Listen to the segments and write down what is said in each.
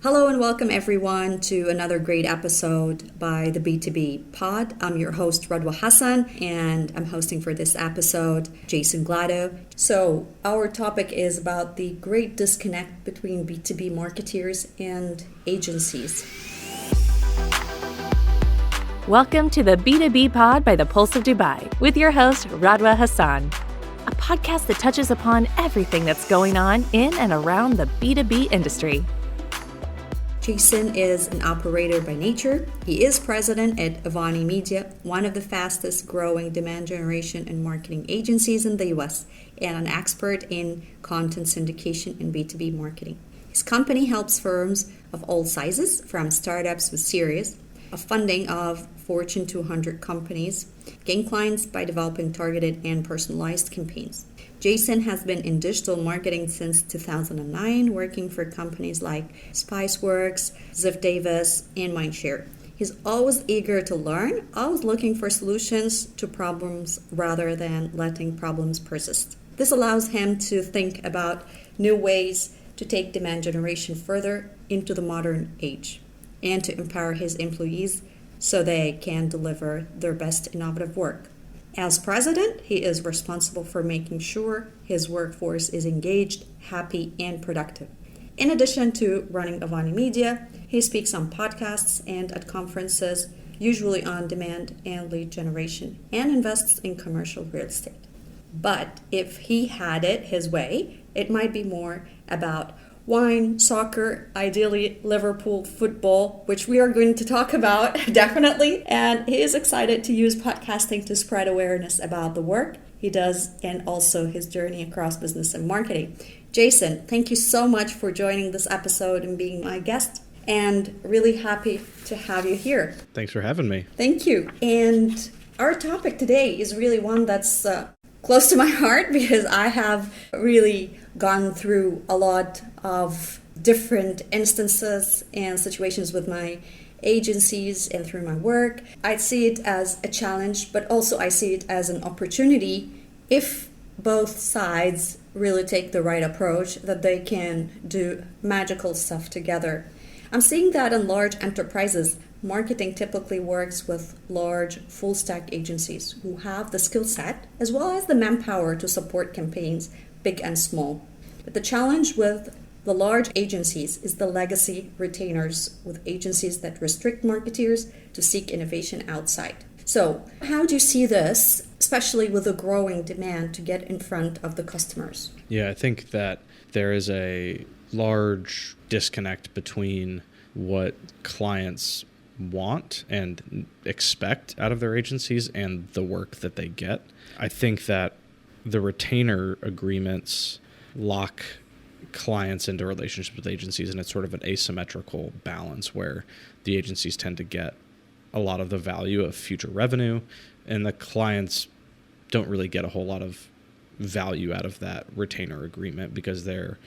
Hello and welcome everyone to another great episode by the B2B POD. I'm your host Radwa Hassan and I'm hosting for this episode Jason Gladu. So our topic is about the great disconnect between B2B marketeers and agencies. Welcome to the B2B POD by the Pulse of Dubai with your host Radwa Hassan, a podcast that touches upon everything that's going on in and around the B2B industry. Jason is an operator by nature. He is president at Avani Media, one of the fastest growing demand generation and marketing agencies in the US, and an expert in content syndication and B2B marketing. His company helps firms of all sizes, from startups with series of funding of Fortune 200 companies, gain clients by developing targeted and personalized campaigns. Jason has been in digital marketing since 2009, working for companies like Spiceworks, Ziff Davis, and Mindshare. He's always eager to learn, always looking for solutions to problems rather than letting problems persist. This allows him to think about new ways to take demand generation further into the modern age and to empower his employees so they can deliver their best innovative work. As president, he is responsible for making sure his workforce is engaged, happy, and productive. In addition to running Avani Media, he speaks on podcasts and at conferences, usually on demand and lead generation, and invests in commercial real estate. But if he had it his way, it might be more about wine, soccer, ideally Liverpool football, which we are going to talk about definitely. And he is excited to use podcasting to spread awareness about the work he does and also his journey across business and marketing. Jason, thank you so much for joining this episode and being my guest, and really happy to have you here. Thanks for having me. Thank you. And our topic today is really one that's close to my heart because I have really gone through a lot of different instances and situations with my agencies and through my work. I see it as a challenge, but also I see it as an opportunity if both sides really take the right approach, that they can do magical stuff together. I'm seeing that in large enterprises, marketing typically works with large full-stack agencies who have the skill set as well as the manpower to support campaigns, big and small. But the challenge with the large agencies is the legacy retainers with agencies that restrict marketeers to seek innovation outside. So how do you see this, especially with the growing demand to get in front of the customers? Yeah, I think that there is a large disconnect between what clients want and expect out of their agencies and the work that they get. I think that the retainer agreements lock clients into relationships with agencies, and it's sort of an asymmetrical balance where the agencies tend to get a lot of the value of future revenue, and the clients don't really get a whole lot of value out of that retainer agreement because they're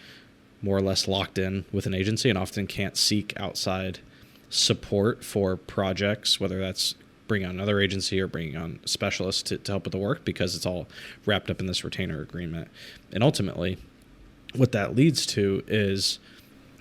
more or less locked in with an agency and often can't seek outside support for projects, whether that's bringing on another agency or bringing on specialists to help with the work, because it's all wrapped up in this retainer agreement. And ultimately, what that leads to is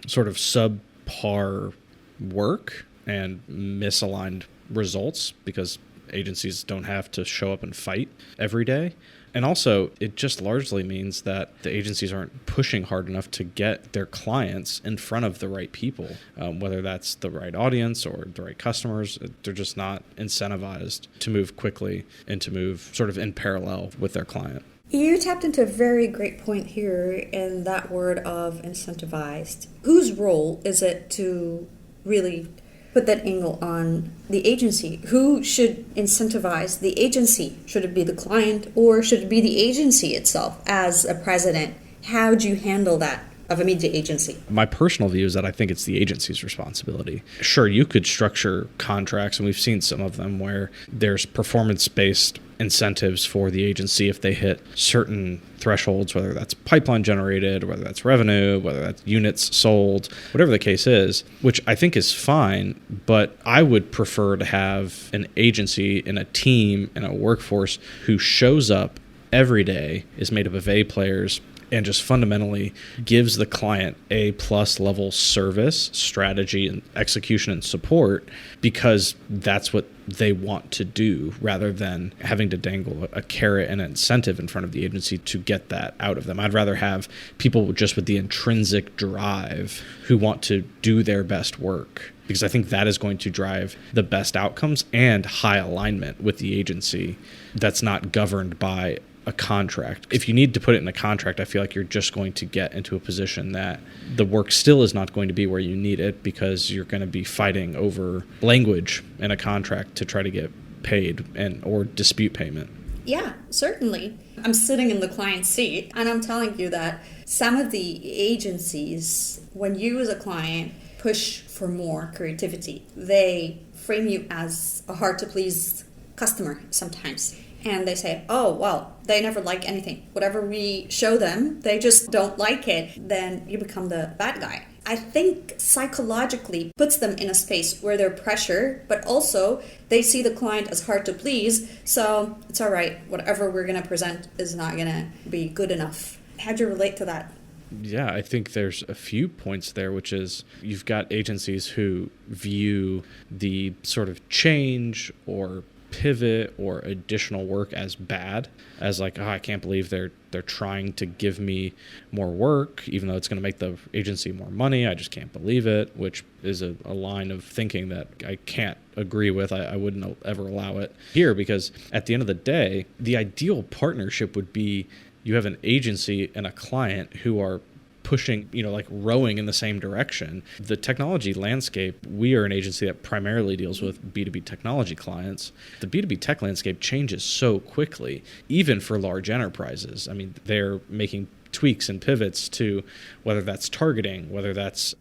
sort of subpar work and misaligned results because agencies don't have to show up and fight every day. And also, it just largely means that the agencies aren't pushing hard enough to get their clients in front of the right people, whether that's the right audience or the right customers. They're just not incentivized to move quickly and to move sort of in parallel with their client. You tapped into a very great point here in that word of incentivized. Whose role is it to really put that angle on the agency? Who should incentivize the agency? Should it be the client or should it be the agency itself? As a president, how do you handle that of a media agency? My personal view is that I think it's the agency's responsibility. Sure, you could structure contracts, and we've seen some of them where there's performance-based incentives for the agency if they hit certain thresholds, whether that's pipeline generated, whether that's revenue, whether that's units sold, whatever the case is, which I think is fine. But I would prefer to have an agency and a team and a workforce who shows up every day, is made up of A players, and just fundamentally gives the client A+ level service, strategy, and execution and support, because that's what they want to do, rather than having to dangle a carrot and an incentive in front of the agency to get that out of them. I'd rather have people just with the intrinsic drive who want to do their best work, because I think that is going to drive the best outcomes and high alignment with the agency that's not governed by a contract. If you need to put it in a contract, I feel like you're just going to get into a position that the work still is not going to be where you need it, because you're going to be fighting over language in a contract to try to get paid or dispute payment. Yeah, certainly. I'm sitting in the client seat and I'm telling you that some of the agencies, when you as a client push for more creativity, they frame you as a hard to please customer sometimes. And they say, oh, well, they never like anything. Whatever we show them, they just don't like it. Then you become the bad guy. I think psychologically puts them in a space where they're pressured, but also they see the client as hard to please. So it's all right. Whatever we're going to present is not going to be good enough. How do you relate to that? Yeah, I think there's a few points there, which is you've got agencies who view the sort of change or pivot or additional work as bad, as like, oh, I can't believe they're trying to give me more work, even though it's going to make the agency more money. I just can't believe it, which is a line of thinking that I can't agree with. I wouldn't ever allow it here, because at the end of the day, the ideal partnership would be you have an agency and a client who are pushing, like rowing in the same direction. The technology landscape, we are an agency that primarily deals with B2B technology clients. The B2B tech landscape changes so quickly, even for large enterprises. I mean, they're making tweaks and pivots to whether that's targeting, whether that's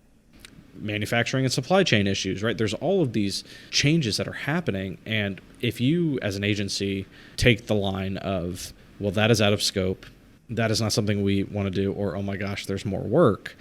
manufacturing and supply chain issues, right? There's all of these changes that are happening. And if you as an agency take the line of, well, that is out of scope, that is not something we want to do, or, oh my gosh, there's more work,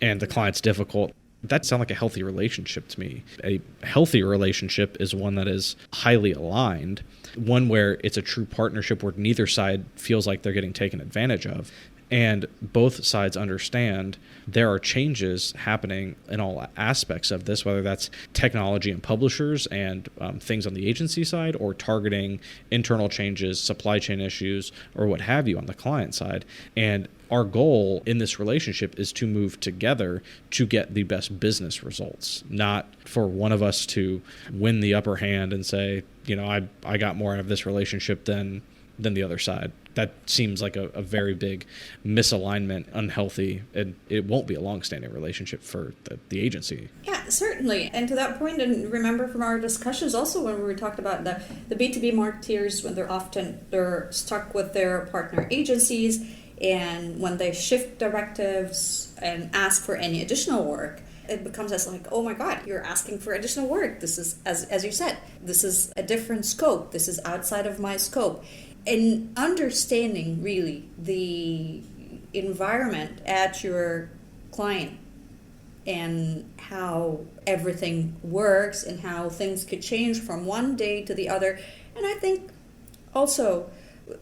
and the client's difficult, that sounds like a healthy relationship to me. A healthy relationship is one that is highly aligned, one where it's a true partnership where neither side feels like they're getting taken advantage of, and both sides understand there are changes happening in all aspects of this, whether that's technology and publishers and things on the agency side, or targeting internal changes, supply chain issues, or what have you on the client side. And our goal in this relationship is to move together to get the best business results, not for one of us to win the upper hand and say, I got more out of this relationship than the other side. That seems like a very big misalignment, unhealthy, and it won't be a long-standing relationship for the agency. Yeah, certainly. And to that point, and remember from our discussions also when we talked about the B2B marketeers, when they're stuck with their partner agencies, and when they shift directives and ask for any additional work, it becomes as like, oh my God, you're asking for additional work. This is, as you said, this is a different scope. This is outside of my scope. And understanding really the environment at your client and how everything works and how things could change from one day to the other. And I think also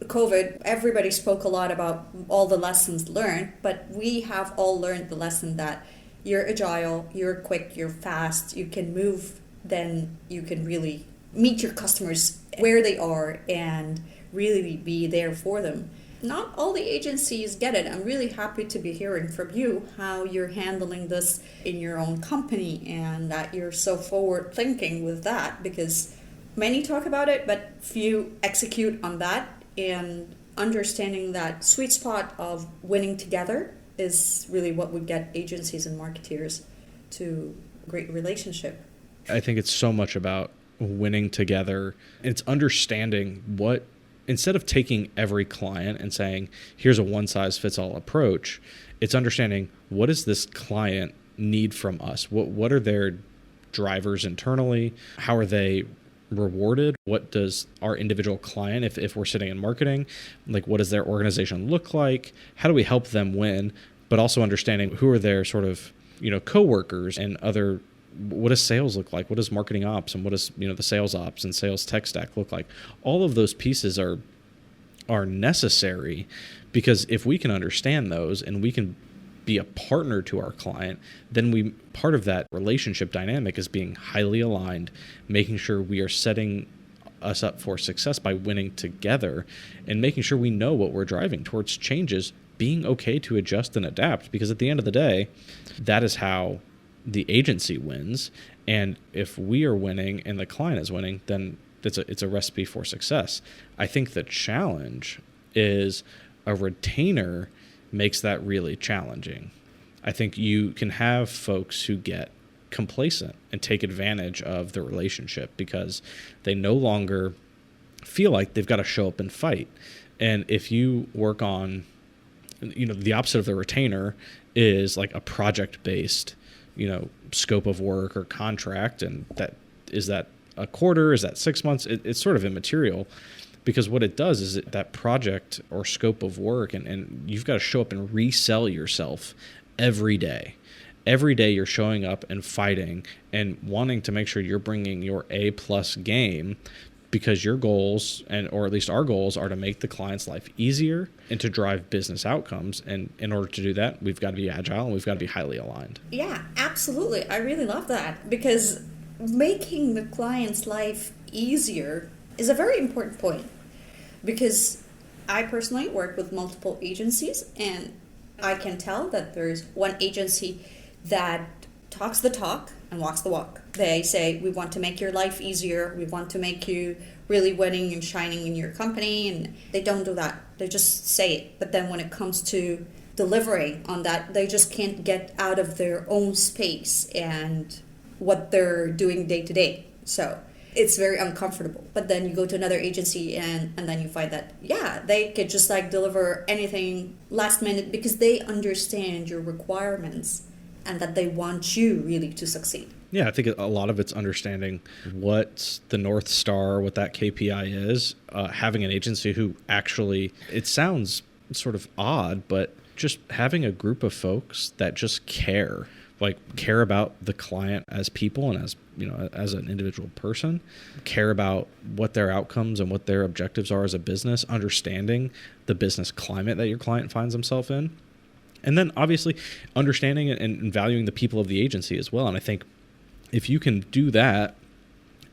COVID, everybody spoke a lot about all the lessons learned, but we have all learned the lesson that you're agile, you're quick, you're fast, you can move, then you can really meet your customers where they are and really be there for them. Not all the agencies get it. I'm really happy to be hearing from you how you're handling this in your own company and that you're so forward thinking with that, because many talk about it, but few execute on that, and understanding that sweet spot of winning together is really what would get agencies and marketeers to a great relationship. I think it's so much about winning together. It's understanding what, instead of taking every client and saying, here's a one-size-fits-all approach, it's understanding what does this client need from us? What are their drivers internally? How are they rewarded? What does our individual client, if we're sitting in marketing, like what does their organization look like? How do we help them win? But also understanding who are their sort of, coworkers and other. What does sales look like? What does marketing ops and what does, the sales ops and sales tech stack look like? All of those pieces are are necessary, because if we can understand those and we can be a partner to our client, then part of that relationship dynamic is being highly aligned, making sure we are setting us up for success by winning together, and making sure we know what we're driving towards changes, being okay to adjust and adapt, because at the end of the day, that is how the agency wins. And if we are winning and the client is winning, then it's a recipe for success. I think the challenge is a retainer makes that really challenging. I think you can have folks who get complacent and take advantage of the relationship because they no longer feel like they've got to show up and fight. And if you work on, the opposite of the retainer is like a project-based, scope of work or contract. And is that a quarter? Is that 6 months? It's sort of immaterial, because what it does is that project or scope of work, and you've got to show up and resell yourself every day. Every day you're showing up and fighting and wanting to make sure you're bringing your A+ game, because your goals, or at least our goals, are to make the client's life easier and to drive business outcomes. And in order to do that, we've got to be agile and we've got to be highly aligned. Yeah, absolutely. I really love that, because making the client's life easier is a very important point, because I personally work with multiple agencies, and I can tell that there's one agency that talks the talk and walks the walk. They say, we want to make your life easier, we want to make you really winning and shining in your company, and they don't do that. They just say it. But then when it comes to delivering on that, they just can't get out of their own space and what they're doing day to day. So it's very uncomfortable. But then you go to another agency and then you find that, they could just deliver anything last minute, because they understand your requirements and that they want you really to succeed. Yeah, I think a lot of it's understanding what the North Star, what that KPI is, having an agency who actually, it sounds sort of odd, but just having a group of folks that just care about the client as people and as an individual person, care about what their outcomes and what their objectives are as a business, understanding the business climate that your client finds himself in. And then obviously understanding and valuing the people of the agency as well. And I think if you can do that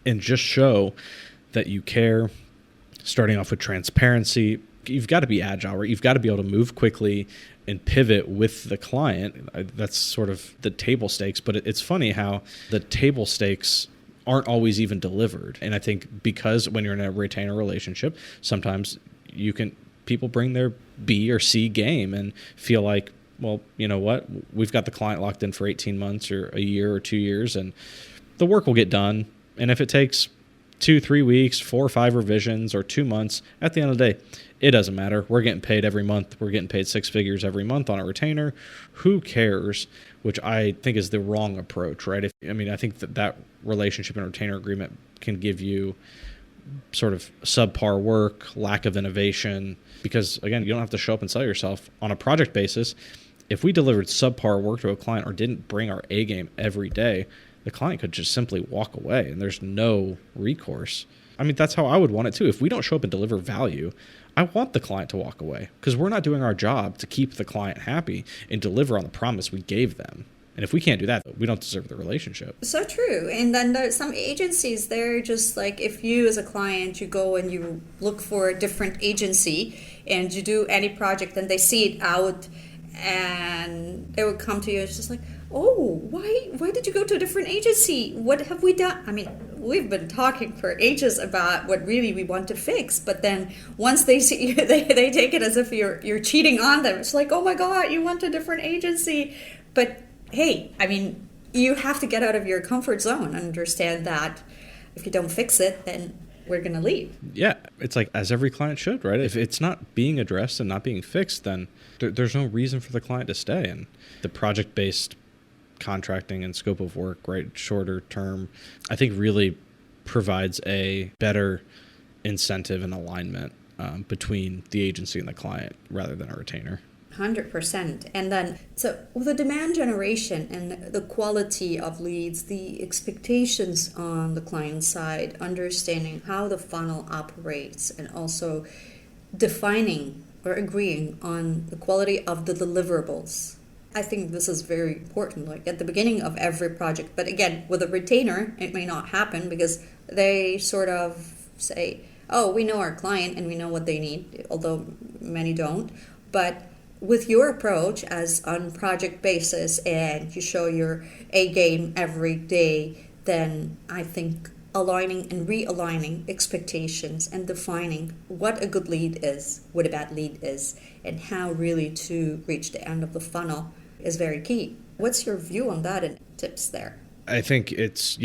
and just show that you care, starting off with transparency, you've got to be agile, right? You've got to be able to move quickly and pivot with the client. That's sort of the table stakes. But it's funny how the table stakes aren't always even delivered. And I think because when you're in a retainer relationship, sometimes people bring their B or C game and feel like, well, you know what, we've got the client locked in for 18 months or a year or 2 years, and the work will get done. And if it takes 2-3 weeks, 4 or 5 revisions, or 2 months, at the end of the day, it doesn't matter. We're getting paid every month. We're getting paid 6 figures every month on a retainer. Who cares? Which I think is the wrong approach, right? I think that relationship and retainer agreement can give you sort of subpar work, lack of innovation, because again, you don't have to show up and sell yourself on a project basis. If we delivered subpar work to a client or didn't bring our A game every day, the client could just simply walk away and there's no recourse. That's how I would want it too. If we don't show up and deliver value, I want the client to walk away, because we're not doing our job to keep the client happy and deliver on the promise we gave them. And if we can't do that, we don't deserve the relationship. So true. And then there's some agencies, they're just like, if you as a client, you go and you look for a different agency and you do any project and they see it out and they would come to you, it's just like, oh, why did you go to a different agency? What have we done? We've been talking for ages about what really we want to fix, but then once they see you, they take it as if you're cheating on them. It's like, oh my God, you want a different agency. But hey, you have to get out of your comfort zone and understand that if you don't fix it, then we're going to leave. Yeah, it's like, as every client should, right? If it's not being addressed and not being fixed, then there's no reason for the client to stay. And the project-based contracting and scope of work, right, shorter term, I think really provides a better incentive and alignment between the agency and the client rather than a retainer. 100%. And then, so with the demand generation and the quality of leads, the expectations on the client side, understanding how the funnel operates, and also defining or agreeing on the quality of the deliverables. I think this is very important, like at the beginning of every project. But again, with a retainer, it may not happen because they sort of say, oh, we know our client and we know what they need, although many don't. But with your approach as on project basis and you show your A game every day, then I think aligning and realigning expectations and defining what a good lead is, what a bad lead is, and how really to reach the end of the funnel is very key. What's your view on that and tips there? I think it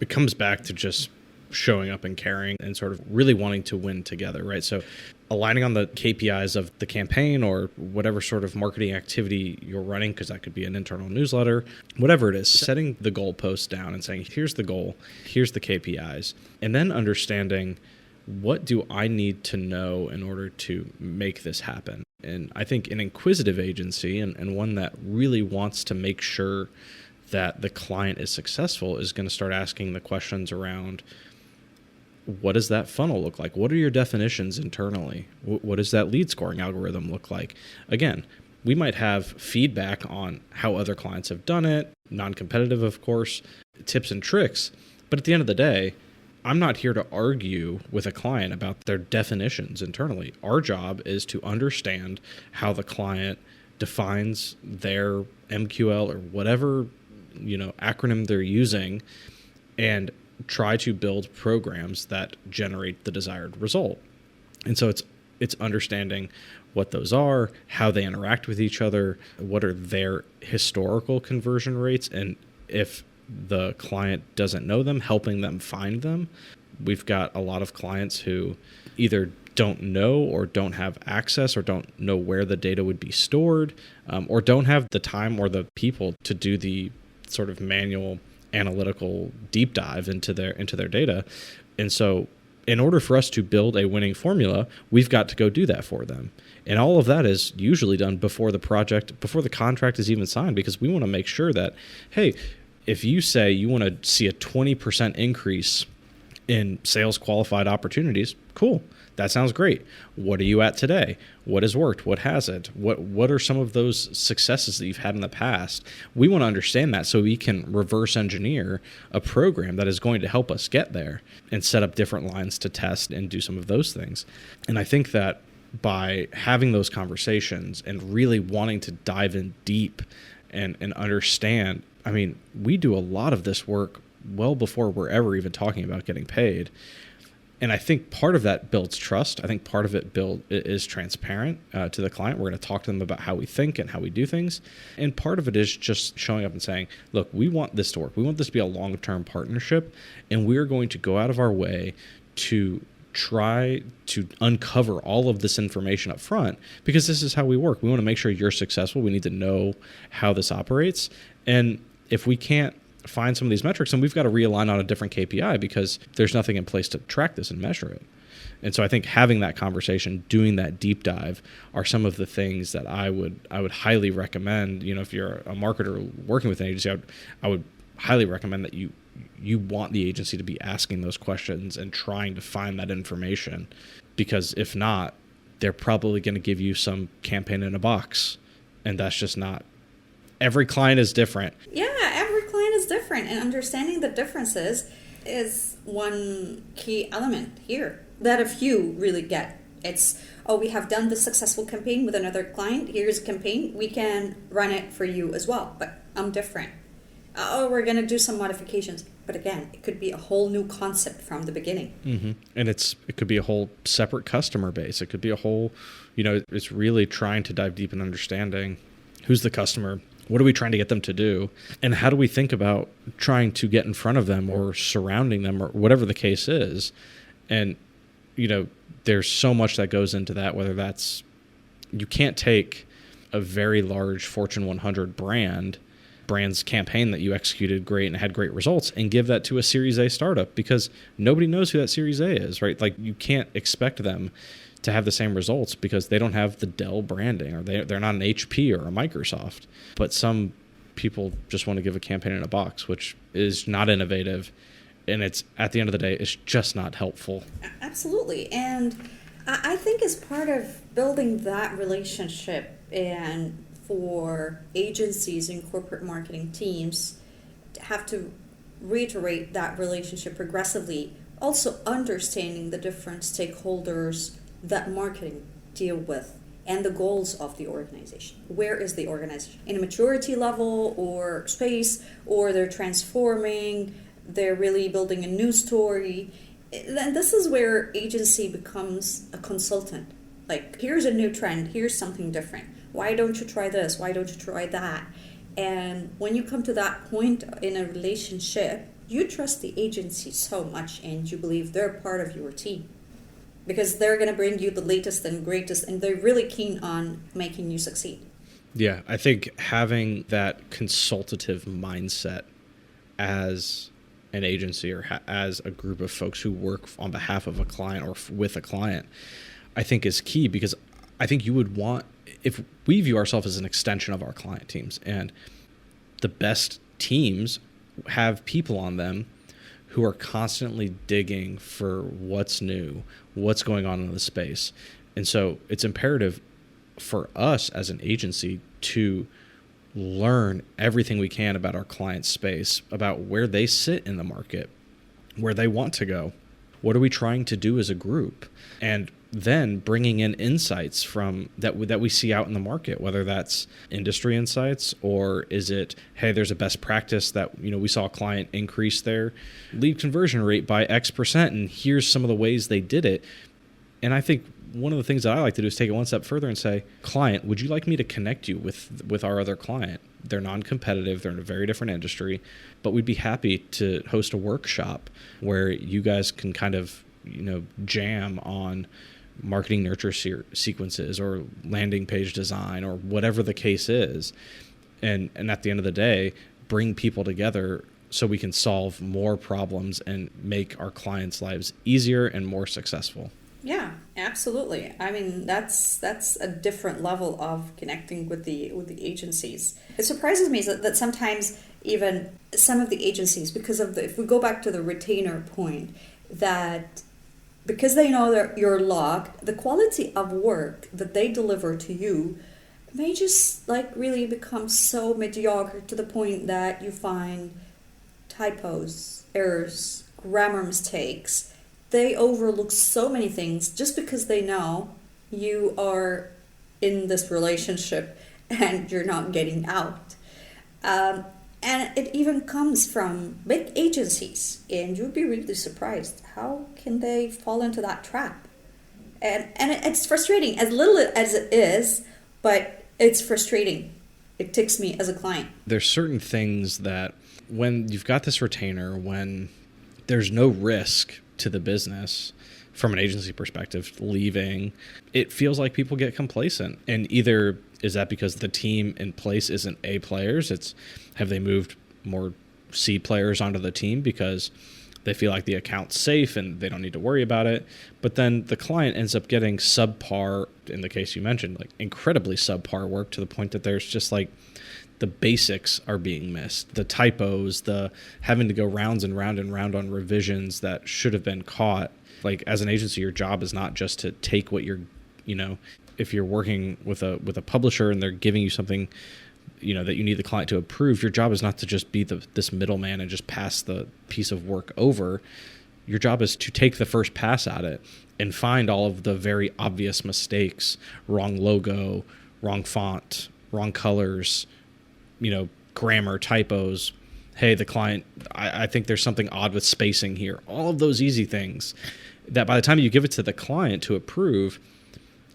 comes back to just showing up and caring and sort of really wanting to win together, right? So aligning on the KPIs of the campaign or whatever sort of marketing activity you're running, because that could be an internal newsletter, whatever it is, setting the goalposts down and saying, here's the goal, here's the KPIs, and then understanding what do I need to know in order to make this happen. And I think an inquisitive agency and one that really wants to make sure that the client is successful is going to start asking the questions around, what does that funnel look like? What are your definitions internally? What does that lead scoring algorithm look like? Again, we might have feedback on how other clients have done it, non-competitive, of course, tips and tricks. But at the end of the day, I'm not here to argue with a client about their definitions internally. Our job is to understand how the client defines their MQL or whatever, acronym they're using, and try to build programs that generate the desired result. And so it's understanding what those are, how they interact with each other, what are their historical conversion rates, and if the client doesn't know them, helping them find them. We've got a lot of clients who either don't know or don't have access or don't know where the data would be stored, or don't have the time or the people to do the sort of manual analytical deep dive into their data. And so in order for us to build a winning formula, we've got to go do that for them. And all of that is usually done before the contract is even signed, because we want to make sure that, hey, if you say you want to see a 20% increase in sales qualified opportunities, cool. That sounds great. What are you at today? What has worked? What hasn't? What are some of those successes that you've had in the past? We want to understand that so we can reverse engineer a program that is going to help us get there and set up different lines to test and do some of those things. And I think that by having those conversations and really wanting to dive in deep and understand, I mean, we do a lot of this work well before we're ever even talking about getting paid. And I think part of that builds trust. I think part of it is transparent to the client. We're going to talk to them about how we think and how we do things. And part of it is just showing up and saying, look, we want this to work. We want this to be a long-term partnership. And we're going to go out of our way to try to uncover all of this information up front, because this is how we work. We want to make sure you're successful. We need to know how this operates. And if we can't find some of these metrics, and we've got to realign on a different KPI because there's nothing in place to track this and measure it. And so I think having that conversation, doing that deep dive, are some of the things that I would highly recommend. If you're a marketer working with an agency, I would highly recommend that you want the agency to be asking those questions and trying to find that information, because if not, they're probably going to give you some campaign in a box, and that's just not. Every client is different. Yeah, every client is different, and understanding the differences is one key element here that if you really get. It's, we have done the successful campaign with another client. Here's a campaign. We can run it for you as well, but I'm different. We're going to do some modifications. But again, it could be a whole new concept from the beginning. Mm-hmm. And it could be a whole separate customer base. It could be a whole, it's really trying to dive deep in understanding who's the customer, what are we trying to get them to do, and how do we think about trying to get in front of them or surrounding them or whatever the case is. And, there's so much that goes into that, whether that's, you can't take a very large Fortune 100 brand's campaign that you executed great and had great results and give that to a Series A startup, because nobody knows who that Series A is, right? Like, you can't expect them to have the same results because they don't have the Dell branding, or they're not an HP or a Microsoft. But some people just want to give a campaign in a box, which is not innovative, and it's, at the end of the day, it's just not helpful. Absolutely. And I think as part of building that relationship and for agencies and corporate marketing teams to have to reiterate that relationship progressively, also understanding the different stakeholders that marketing deal with and the goals of the organization. Where is the organization? In a maturity level or space, or they're transforming, they're really building a new story. Then this is where agency becomes a consultant. Like, here's a new trend, here's something different. Why don't you try this? Why don't you try that? And when you come to that point in a relationship, you trust the agency so much and you believe they're part of your team because they're going to bring you the latest and greatest and they're really keen on making you succeed. Yeah, I think having that consultative mindset as an agency or as a group of folks who work on behalf of a client or with a client, I think is key, because I think you would want, if we view ourselves as an extension of our client teams, and the best teams have people on them who are constantly digging for what's new, what's going on in the space. And so it's imperative for us as an agency to learn everything we can about our client's space, about where they sit in the market, where they want to go. What are we trying to do as a group? And then bringing in insights from that we see out in the market, whether that's industry insights or is it, hey, there's a best practice that, we saw a client increase their lead conversion rate by X%, and here's some of the ways they did it. And I think one of the things that I like to do is take it one step further and say, client, would you like me to connect you with our other client? They're non-competitive, they're in a very different industry, but we'd be happy to host a workshop where you guys can kind of, jam on marketing nurture sequences or landing page design or whatever the case is. And at the end of the day, bring people together so we can solve more problems and make our clients' lives easier and more successful. Yeah, absolutely. I mean, that's a different level of connecting with the agencies. It surprises me that sometimes even some of the agencies, because of if we go back to the retainer point, that because they know that you're logged, the quality of work that they deliver to you may just really become so mediocre to the point that you find typos, errors, grammar mistakes. They overlook so many things just because they know you are in this relationship and you're not getting out. And it even comes from big agencies, and you'd be really surprised. How can they fall into that trap? And it's frustrating, as little as it is, but it's frustrating. It ticks me as a client. There's certain things that when you've got this retainer, when there's no risk to the business from an agency perspective leaving, it feels like people get complacent. And either is that because the team in place isn't A players, it's have they moved more C players onto the team because they feel like the account's safe and they don't need to worry about it. But then the client ends up getting subpar, in the case you mentioned, incredibly subpar work to the point that there's just the basics are being missed. The typos, the having to go rounds and round and round on revisions that should have been caught. As an agency, your job is not just to take what you're, if you're working with a publisher and they're giving you something, that you need the client to approve, your job is not to just be this middleman and just pass the piece of work over. Your job is to take the first pass at it and find all of the very obvious mistakes, wrong logo, wrong font, wrong colors, grammar, typos. Hey, the client, I think there's something odd with spacing here. All of those easy things that by the time you give it to the client to approve,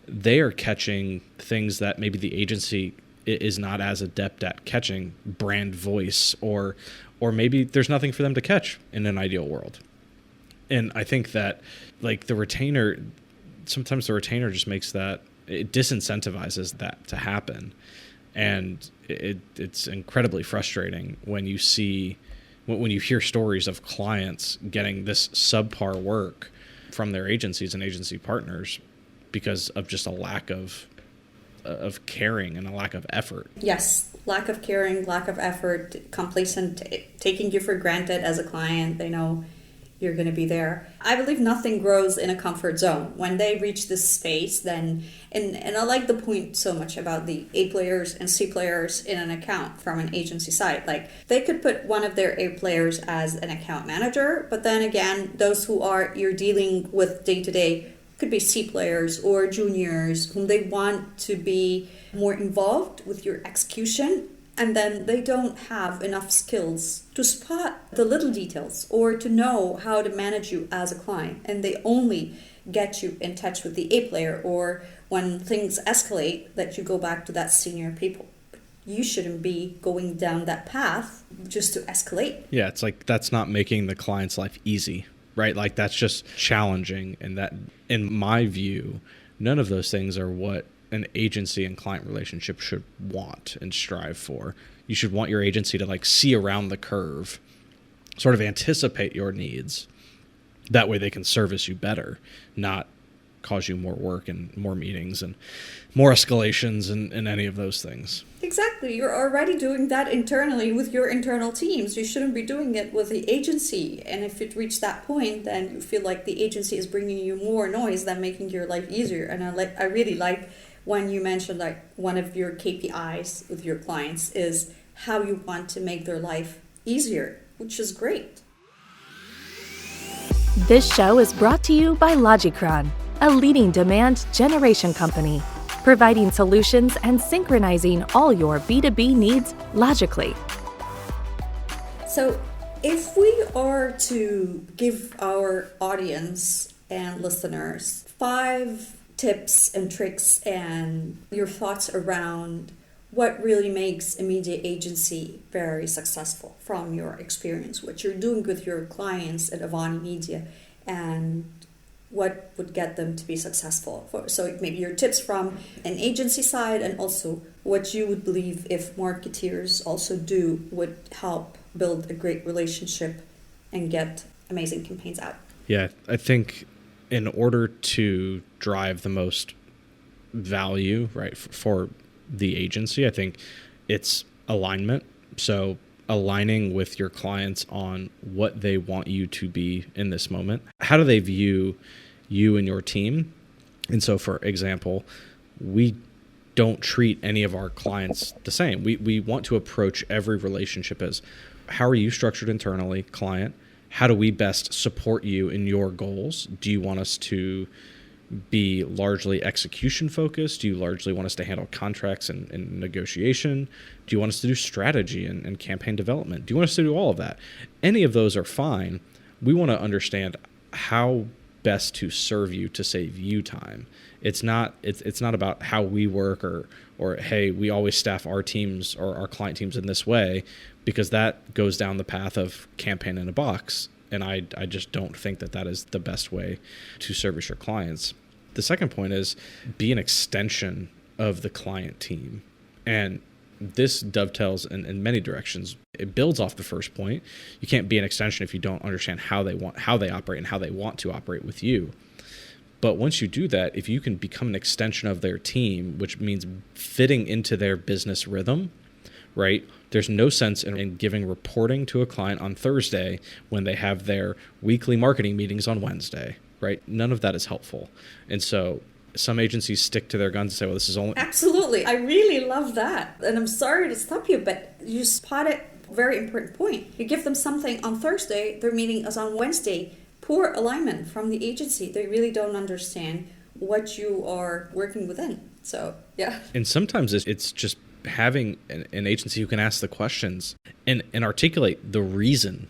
they are catching things that maybe the agency is not as adept at catching, brand voice, or maybe there's nothing for them to catch in an ideal world. And I think that sometimes the retainer just makes that, it disincentivizes that to happen. And it's incredibly frustrating when you hear stories of clients getting this subpar work from their agencies and agency partners because of just a lack of caring and a lack of effort. Yes, lack of caring, lack of effort, complacent, taking you for granted as a client. They know you're going to be there. I believe nothing grows in a comfort zone. When they reach this space, then, and I like the point so much about the A players and C players in an account from an agency side. Like, they could put one of their A players as an account manager, but then again, those who are you're dealing with day to day could be C players or juniors whom they want to be more involved with your execution, and then they don't have enough skills to spot the little details or to know how to manage you as a client, and they only get you in touch with the A player, or when things escalate that you go back to that senior people. You shouldn't be going down that path just to escalate. Yeah, it's like that's not making the client's life easy, right? Like, that's just challenging, and that, in my view, none of those things are what an agency and client relationship should want and strive for. You should want your agency to like see around the curve, sort of anticipate your needs. That way they can service you better, not cause you more work and more meetings and more escalations and any of those things. Exactly. You're already doing that internally with your internal teams. You shouldn't be doing it with the agency. And if it reached that point, then you feel like the agency is bringing you more noise than making your life easier. And I really like when you mentioned like one of your KPIs with your clients is how you want to make their life easier, which is great. This show is brought to you by Logicron, a leading demand generation company, providing solutions and synchronizing all your B2B needs logically. So if we are to give our audience and listeners 5 tips and tricks and your thoughts around what really makes a media agency very successful from your experience, what you're doing with your clients at Avani Media, and what would get them to be successful. So maybe your tips from an agency side, and also what you would believe if marketeers also do would help build a great relationship and get amazing campaigns out. Yeah, I think in order to drive the most value, right, for the agency, I think it's alignment. So aligning with your clients on what they want you to be in this moment. How do they view you and your team? And so, for example, we don't treat any of our clients the same. We want to approach every relationship as, how are you structured internally, client? How do we best support you in your goals? Do you want us to be largely execution focused? Do you largely want us to handle contracts and negotiation? Do you want us to do strategy and campaign development? Do you want us to do all of that? Any of those are fine. We want to understand how best to serve you to save you time. It's not about how we work or hey, we always staff our teams or our client teams in this way, because that goes down the path of campaign in a box. And I just don't think that is the best way to service your clients. The second point is be an extension of the client team. And this dovetails in many directions. It builds off the first point. You can't be an extension if you don't understand how they operate and how they want to operate with you. But once you do that, if you can become an extension of their team, which means fitting into their business rhythm, right? There's no sense in giving reporting to a client on Thursday when they have their weekly marketing meetings on Wednesday, right? None of that is helpful. And so some agencies stick to their guns and say, well, this is only... Absolutely. I really love that. And I'm sorry to stop you, but you spotted a very important point. You give them something on Thursday, their meeting is on Wednesday. Poor alignment from the agency. They really don't understand what you are working within. So, yeah. And sometimes it's just having an agency who can ask the questions and articulate the reason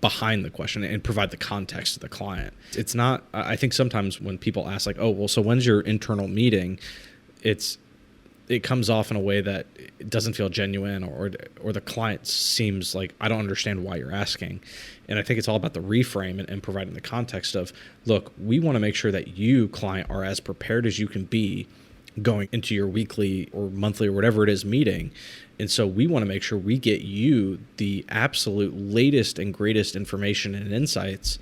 behind the question and provide the context to the client. It's not, I think sometimes when people ask like, oh, well, so when's your internal meeting? It comes off in a way that it doesn't feel genuine, or the client seems like, I don't understand why you're asking. And I think it's all about the reframe and providing the context of, look, we want to make sure that you, client, are as prepared as you can be going into your weekly or monthly or whatever it is meeting. And so we want to make sure we get you the absolute latest and greatest information and insights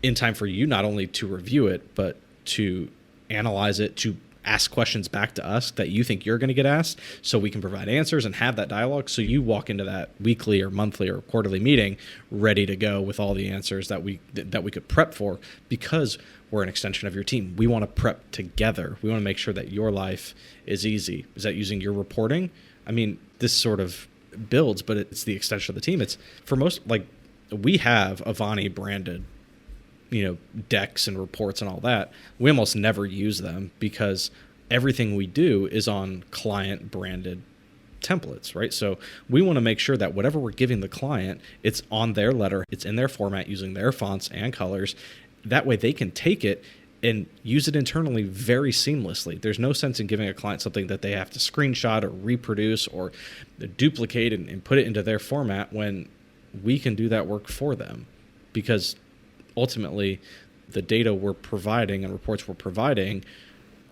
in time for you not only to review it, but to analyze it, to ask questions back to us that you think you're going to get asked, so we can provide answers and have that dialogue. So you walk into that weekly or monthly or quarterly meeting ready to go with all the answers that we could prep for, because we're an extension of your team. We want to prep together. We want to make sure that your life is easy. Is that using your reporting? I mean, this sort of builds, but it's the extension of the team. It's for most, like, we have Avani branded, decks and reports and all that. We almost never use them because everything we do is on client branded templates, right? So we want to make sure that whatever we're giving the client, it's on their letter, it's in their format using their fonts and colors. That way they can take it and use it internally very seamlessly. There's no sense in giving a client something that they have to screenshot or reproduce or duplicate and put it into their format when we can do that work for them, because ultimately the data we're providing and reports we're providing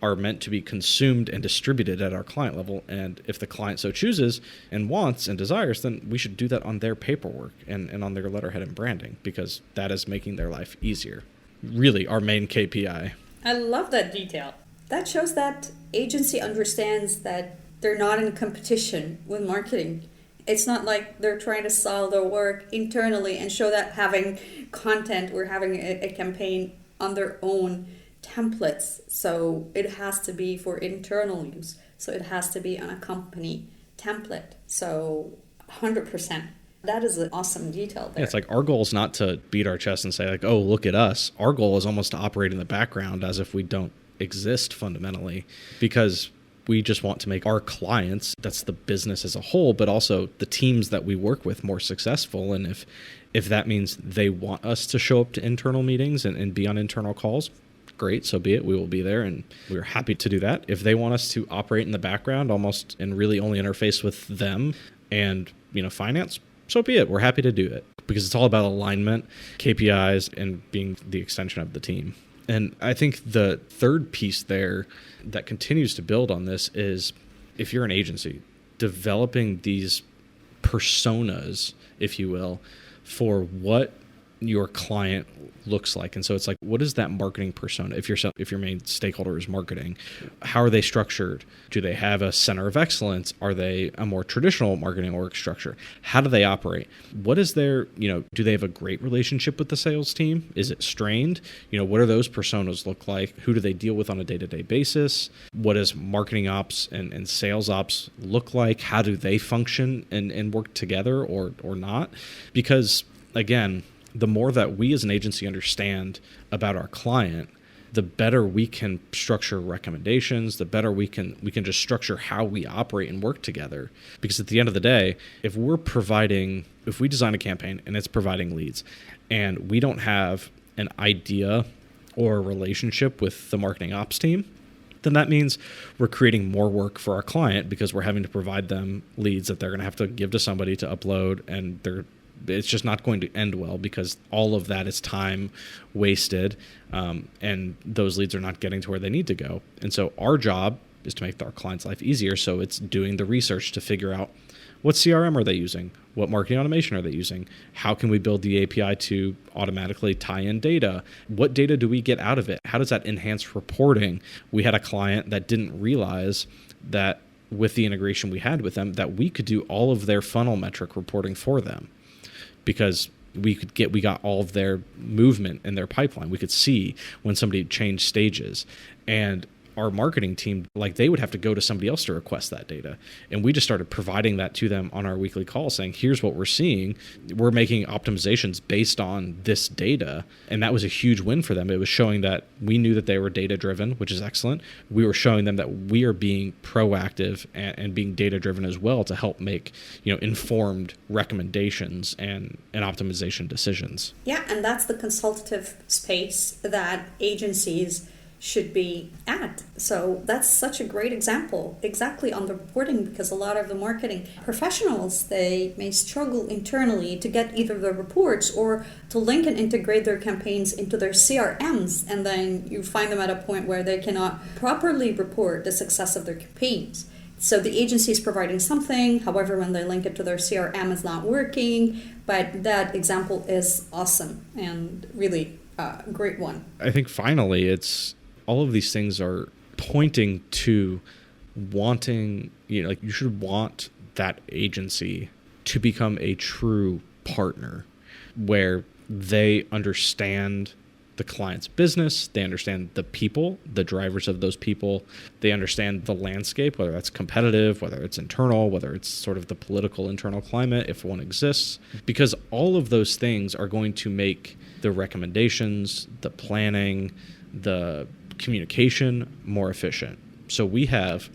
are meant to be consumed and distributed at our client level. And if the client so chooses and wants and desires, then we should do that on their paperwork and on their letterhead and branding, because that is making their life easier. Really our main KPI. I love that detail. That shows that agency understands that they're not in competition with marketing. It's not like they're trying to sell their work internally and show that having content or having a campaign on their own templates. So it has to be for internal use. So it has to be on a company template. So 100%. That is an awesome detail there. Yeah, it's like our goal is not to beat our chest and say like, oh, look at us. Our goal is almost to operate in the background as if we don't exist fundamentally, because we just want to make our clients, that's the business as a whole, but also the teams that we work with, more successful. And if that means they want us to show up to internal meetings and be on internal calls, great, so be it. We will be there, and we're happy to do that. If they want us to operate in the background almost and really only interface with them and finance, so be it. We're happy to do it, because it's all about alignment, KPIs, and being the extension of the team. And I think the third piece there that continues to build on this is, if you're an agency, developing these personas, if you will, for what your client looks like. And so it's like, what is that marketing persona? If your main stakeholder is marketing, how are they structured? Do they have a center of excellence? Are they a more traditional marketing org structure? How do they operate? What is their, do they have a great relationship with the sales team? Is it strained? What do those personas look like? Who do they deal with on a day-to-day basis? What does marketing ops and sales ops look like? How do they function and work together or not? Because again, the more that we as an agency understand about our client, the better we can structure recommendations, the better we can just structure how we operate and work together. Because at the end of the day, if we design a campaign and it's providing leads, and we don't have an idea or a relationship with the marketing ops team, then that means we're creating more work for our client, because we're having to provide them leads that they're going to have to give to somebody to upload, and it's just not going to end well, because all of that is time wasted, and those leads are not getting to where they need to go. And so our job is to make our client's life easier. So it's doing the research to figure out what CRM are they using, what marketing automation are they using, how can we build the API to automatically tie in data, what data do we get out of it, how does that enhance reporting. We had a client that didn't realize that with the integration we had with them, that we could do all of their funnel metric reporting for them, because we got all of their movement in their pipeline. We could see when somebody changed stages, and our marketing team, like, they would have to go to somebody else to request that data. And we just started providing that to them on our weekly call, saying, here's what we're seeing. We're making optimizations based on this data. And that was a huge win for them. It was showing that we knew that they were data driven, which is excellent. We were showing them that we are being proactive and being data driven as well, to help make, informed recommendations and optimization decisions. Yeah, and that's the consultative space that agencies should be at. So that's such a great example exactly on the reporting, because a lot of the marketing professionals, they may struggle internally to get either the reports or to link and integrate their campaigns into their CRMs, and then you find them at a point where they cannot properly report the success of their campaigns. So the agency is providing something, however, when they link it to their CRM, it's not working. But that example is awesome and really a great one. I think finally, it's all of these things are pointing to wanting, like you should want that agency to become a true partner where they understand the client's business, they understand the people, the drivers of those people, they understand the landscape, whether that's competitive, whether it's internal, whether it's sort of the political internal climate, if one exists, because all of those things are going to make the recommendations, the planning, the communication more efficient. So we have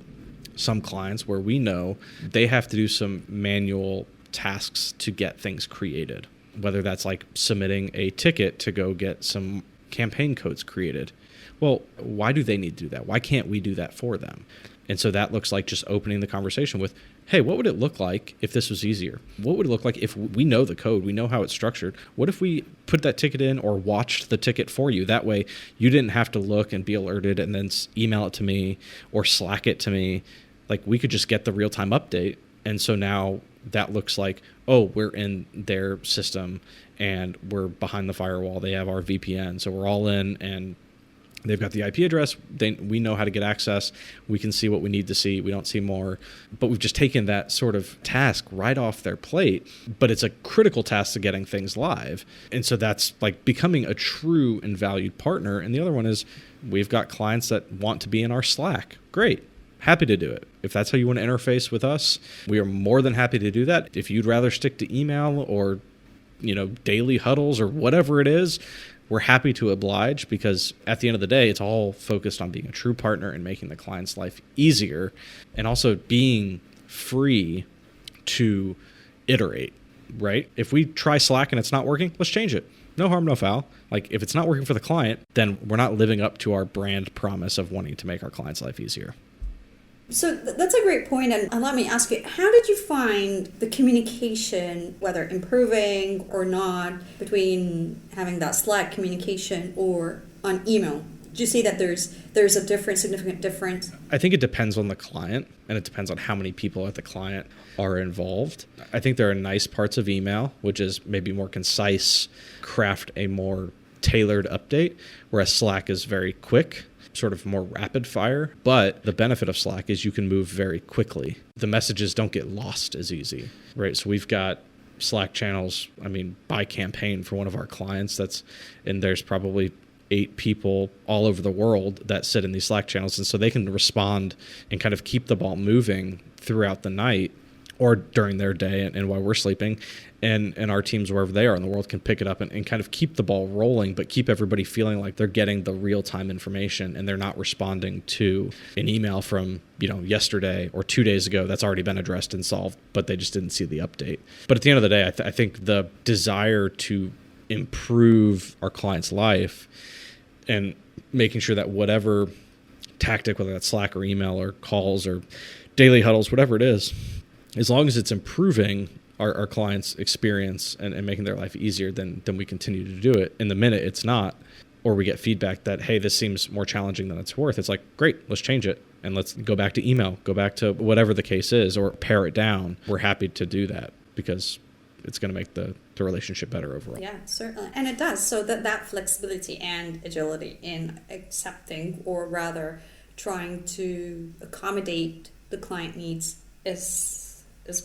some clients where we know they have to do some manual tasks to get things created, whether that's like submitting a ticket to go get some campaign codes created. Well, why do they need to do that? Why can't we do that for them? And so that looks like just opening the conversation with, hey, what would it look like if this was easier? What would it look like if we know the code, we know how it's structured? What if we put that ticket in or watched the ticket for you? That way you didn't have to look and be alerted and then email it to me or Slack it to me. Like we could just get the real-time update. And so now that looks like, oh, we're in their system and we're behind the firewall. They have our VPN. So we're all in and they've got the IP address. We know how to get access. We can see what we need to see. We don't see more. But we've just taken that sort of task right off their plate. But it's a critical task to getting things live. And so that's like becoming a true and valued partner. And the other one is we've got clients that want to be in our Slack. Great. Happy to do it. If that's how you want to interface with us, we are more than happy to do that. If you'd rather stick to email or, daily huddles or whatever it is, we're happy to oblige, because at the end of the day, it's all focused on being a true partner and making the client's life easier, and also being free to iterate, right? If we try Slack and it's not working, let's change it. No harm, no foul. Like if it's not working for the client, then we're not living up to our brand promise of wanting to make our client's life easier. So that's a great point. And let me ask you, how did you find the communication, whether improving or not, between having that Slack communication or on email? Do you see that there's a significant difference? I think it depends on the client, and it depends on how many people at the client are involved. I think there are nice parts of email, which is maybe more concise, craft a more tailored update, whereas Slack is very quick, sort of more rapid fire. But the benefit of Slack is you can move very quickly. The messages don't get lost as easy, right? So we've got Slack channels, by campaign for one of our clients, and there's probably 8 people all over the world that sit in these Slack channels. And so they can respond and kind of keep the ball moving throughout the night or during their day and while we're sleeping. And our teams, wherever they are in the world, can pick it up and kind of keep the ball rolling, but keep everybody feeling like they're getting the real-time information and they're not responding to an email from, yesterday or 2 days ago that's already been addressed and solved, but they just didn't see the update. But at the end of the day, I think the desire to improve our client's life and making sure that whatever tactic, whether that's Slack or email or calls or daily huddles, whatever it is, as long as it's improving our clients' experience and making their life easier, then we continue to do it. In the minute it's not, or we get feedback that, hey, this seems more challenging than it's worth, it's like, great, let's change it. And let's go back to email, go back to whatever the case is, or pare it down. We're happy to do that because it's going to make the relationship better overall. Yeah, certainly. And it does. So that flexibility and agility in accepting, or rather trying to accommodate the client needs is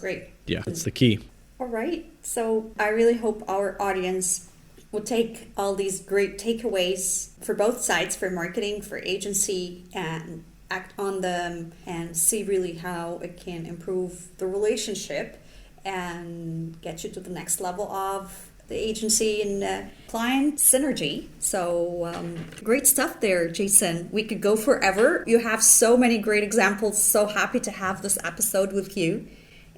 great. Yeah, it's the key. All right. So I really hope our audience will take all these great takeaways for both sides, for marketing, for agency, and act on them and see really how it can improve the relationship and get you to the next level of the agency and client synergy. So great stuff there, Jason. We could go forever. You have so many great examples. So happy to have this episode with you.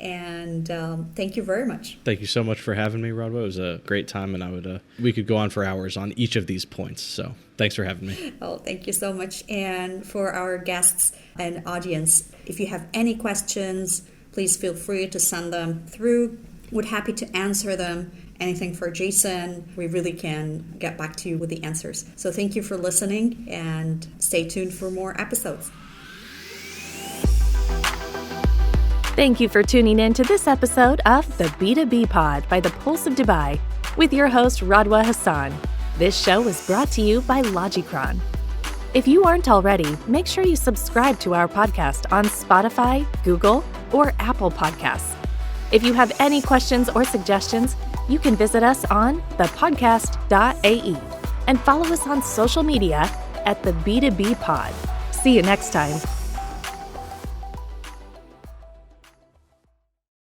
And thank you very much. Thank you so much for having me, Radwa. It was a great time, and we could go on for hours on each of these points. So thanks for having me. Oh, thank you so much. And for our guests and audience, if you have any questions, please feel free to send them through. We're happy to answer them. Anything for Jason, we really can get back to you with the answers. So thank you for listening, and stay tuned for more episodes. Thank you for tuning in to this episode of the B2B Pod by the Pulse of Dubai with your host, Radwa Hassan. This show was brought to you by Logicron. If you aren't already, make sure you subscribe to our podcast on Spotify, Google, or Apple Podcasts. If you have any questions or suggestions, you can visit us on thepodcast.ae and follow us on social media at the B2B Pod. See you next time.